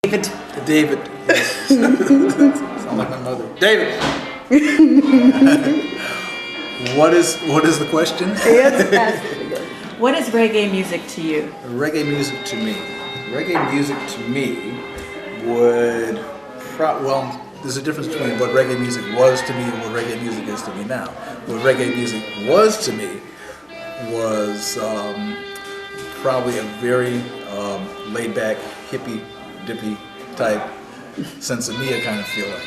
David. David. Yes. Sound like my mother. David. What is the question? What is reggae music to you? Reggae music to me. Reggae music to me would well, there's a difference between what reggae music was to me and what reggae music is to me now. What reggae music was to me was probably a very laid-back, hippie-dippy type sense-of-mia kind of feeling,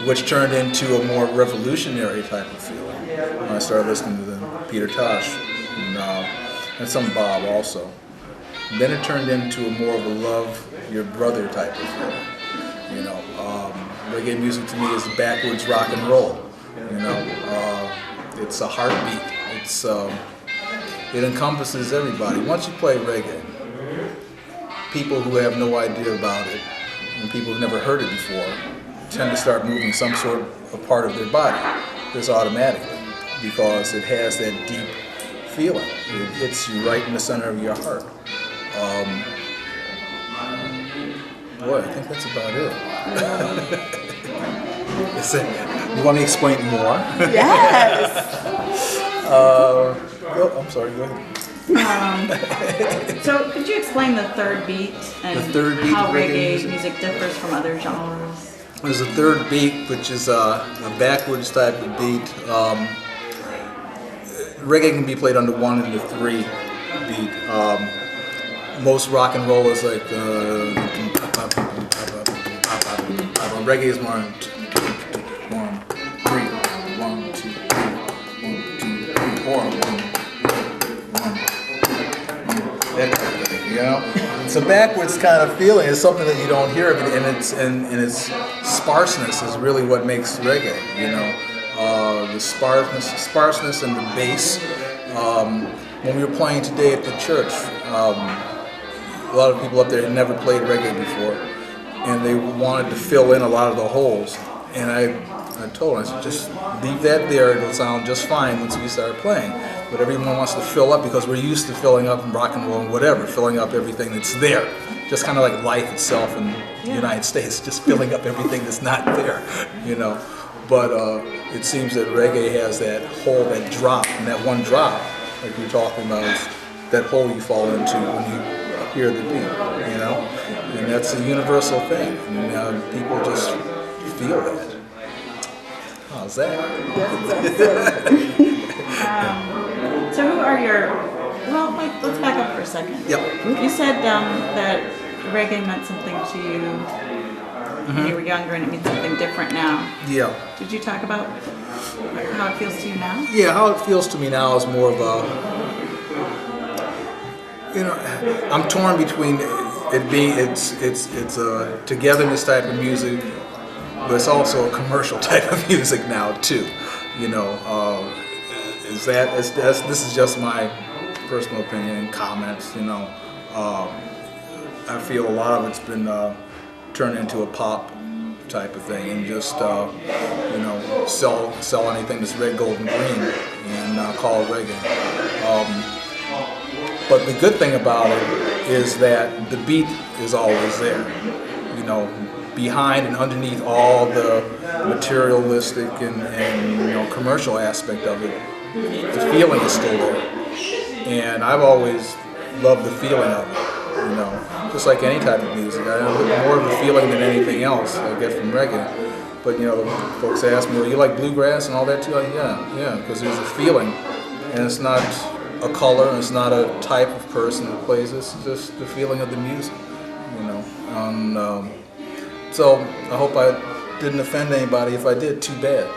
which turned into a more revolutionary type of feeling when I started listening to Peter Tosh and some Bob also. Then it turned into more of a love your brother type of feeling. You know, reggae music to me is backwards rock and roll. You know, it's a heartbeat. It's it encompasses everybody. Once you play reggae, people who have no idea about it and people who've never heard it before tend to start moving some sort of part of their body just automatically because it has that deep feeling. It hits you right in the center of your heart. Boy, I think that's about it. You want me to explain more? Yes. Oh, I'm sorry, go ahead. So could you explain the third beat and how reggae music differs from other genres? There's a third beat, which is a backwards type of beat. Reggae can be played under 1 and the 3 beat. Most rock and roll is like reggae is more 1, 3, 1, 2, 3, 1, 2, 3, 4, 1, 1. That kind of thing, you know. It's a backwards kind of feeling. It's something that you don't hear, and its sparseness is really what makes reggae. You know, the sparseness and the bass. When we were playing today at the church, a lot of people up there had never played reggae before, and they wanted to fill in a lot of the holes. And I told them, I said, just leave that there. It'll sound just fine once we start playing. But everyone wants to fill up because we're used to filling up in rock and roll and whatever, filling up everything that's there. Just kind of like life itself in the United States, just filling up everything that's not there, you know. But it seems that reggae has that hole, that drop, and that one drop, like you're talking about, is that hole you fall into when you hear the beat, you know. And that's a universal thing, and people just feel that. How's that? So who are your, well, let's back up for a second. Yep. You said that reggae meant something to you when you were younger and it means something different now. Yeah. Did you talk about how it feels to you now? Yeah, how it feels to me now is more of a, you know, I'm torn between it being, it's a togetherness type of music, but it's also a commercial type of music now too, you know. This is just my personal opinion and comments, you know. I feel a lot of it's been turned into a pop type of thing and just, you know, sell anything that's red, gold, and green and call it reggae. But the good thing about it is that the beat is always there, you know, behind and underneath all the materialistic and you know, commercial aspect of it. The feeling is still there, and I've always loved the feeling of it, you know, just like any type of music. I look more of the feeling than anything else I get from reggae. But you know, folks ask me, well, you like bluegrass and all that too? Like, yeah, because there's a feeling, and it's not a color, and it's not a type of person that plays this, it's just the feeling of the music, you know. And so I hope I didn't offend anybody. If I did, too bad.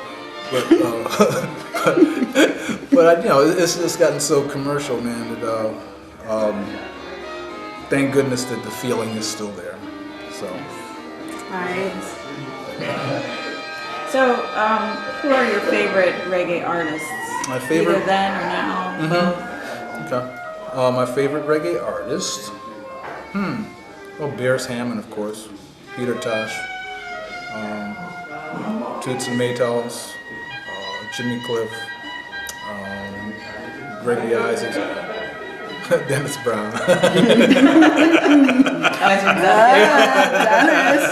But but you know, it's just gotten so commercial, man. That thank goodness that the feeling is still there. So. All right. So, who are your favorite reggae artists? My favorite. Either then or now. Okay. My favorite reggae artist. Well, Bears Hammond, of course. Peter Tosh. Toots and Maytals. Jimmy Cliff, Gregory Isaacs. Dennis Brown. Always brings Dennis.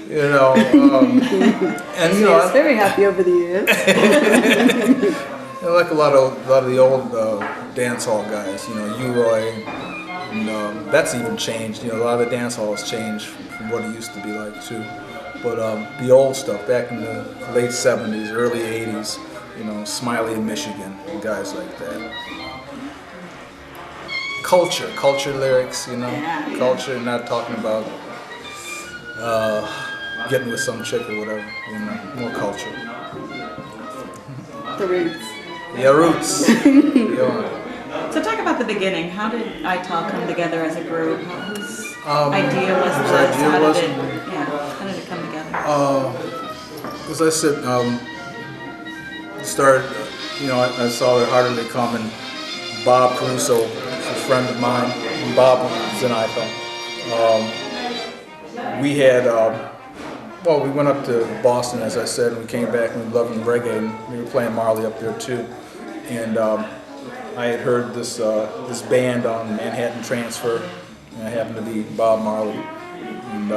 You know, and you He know, is very happy over the years. I like a lot of the old dance hall guys. You know, U-Roy, and that's even changed. You know, a lot of the dance halls changed from what it used to be like too. But the old stuff back in the late '70s, early '80s. You know, Smiley in Michigan, and guys like that. Culture lyrics. You know, Yeah. culture. Not talking about getting with some chick or whatever. You know, more culture. The roots. Yeah, roots. Yeah. So talk about the beginning. How did I-Tal come together as a group? Whose idea was whose this? idea How was did it? how did it come together? As I said, started, you know, I saw it Harder They Come, and Bob Caruso is a friend of mine. And Bob was in I-Tal. We had, well, we went up to Boston, as I said, and we came back and we loved reggae, and we were playing Marley up there too. And I had heard this band on Manhattan Transfer, and it happened to be Bob Marley. And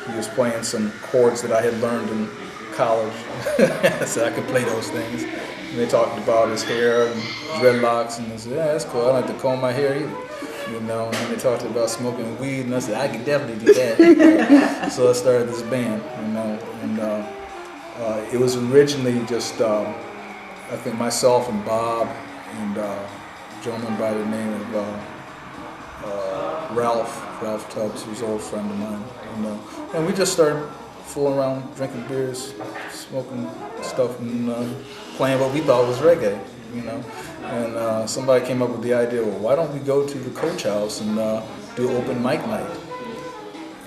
he was playing some chords that I had learned in college, so I could play those things. And they talked about his hair and dreadlocks, and I said, yeah, that's cool. I don't have to comb my hair either. You know, and then they talked about smoking weed, and I said, I could definitely do that. So I started this band, you know, and it was originally just, I think myself and Bob and a gentleman by the name of Ralph Tubbs, who's an old friend of mine, you know, and we just started fooling around, drinking beers, smoking stuff, and playing what we thought was reggae, you know. And somebody came up with the idea, well, why don't we go to the Coach House and do open mic night?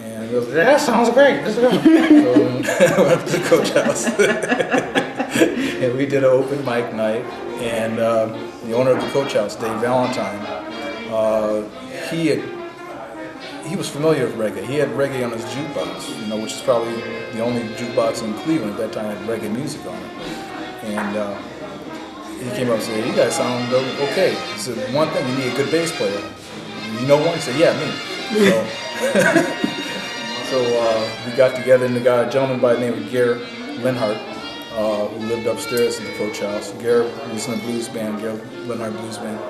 And we was like, yeah, that sounds great, let's go. So we went to the Coach House. And we did an open mic night, and the owner of the Coach House, Dave Valentine, he was familiar with reggae. He had reggae on his jukebox, you know, which is probably the only jukebox in Cleveland at that time that had reggae music on it. And he came up and said, you guys sound okay. He said, one thing, you need a good bass player. You know one? He said, yeah, me. So we got together, and a gentleman by the name of Gare Linhart, who lived upstairs in the Coach House. Gare was in a blues band, Gare Linhart Blues Band.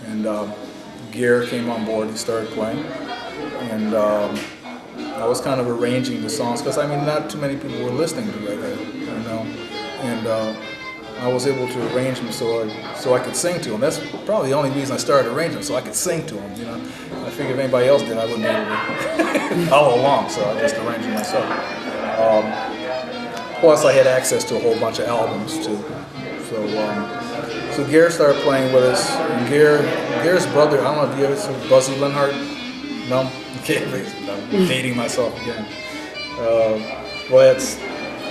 And Gare came on board, he started playing. And I was kind of arranging the songs, because I mean, not too many people were listening to reggae, you know. And I was able to arrange them so I could sing to them. That's probably the only reason I started arranging them, so I could sing to them, you know. I figured if anybody else did, I wouldn't be able to follow along, so I just arranged them myself. Plus, I had access to a whole bunch of albums too. So Gare started playing with us. And Gare's brother, I don't know if you ever seen Buzzy Linhart? No? Okay, I'm dating myself again. Well, that's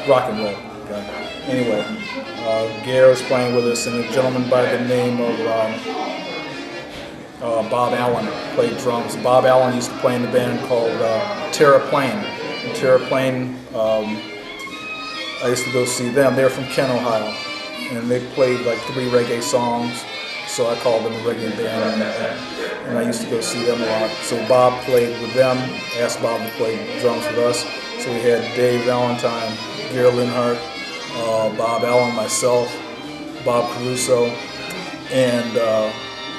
rock and roll. Okay. Anyway, Gare was playing with us, and a gentleman by the name of Bob Allen played drums. Bob Allen used to play in a band called Terra Plain. And Terra Plain, I used to go see them. They're from Kent, Ohio, and they played like 3 reggae songs, so I called them a reggae band, and I used to go see them a lot. So Bob played with them, asked Bob to play drums with us. So we had Dave Valentine, Gare Linhart, Bob Allen, myself, Bob Caruso, and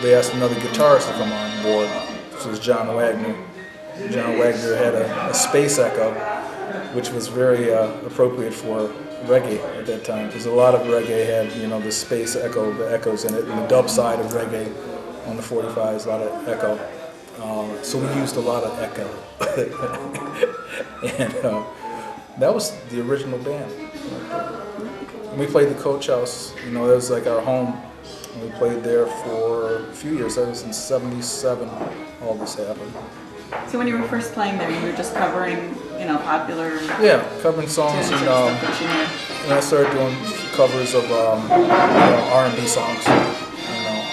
they asked another guitarist to come on board, which was John Wagner. John Wagner had a space echo, which was very appropriate for reggae at that time, because a lot of reggae had, you know, the space echo, the echoes in it, and the dub side of reggae on the 45s, a lot of echo. So we used a lot of echo. And that was the original band. We played the Coach House, you know, that was like our home. And we played there for a few years. That was in '77, all this happened. So when you were first playing there, you were just covering, you know, popular Yeah, covering songs, tunes and stuff that you knew. I started doing covers of you know, R&B songs.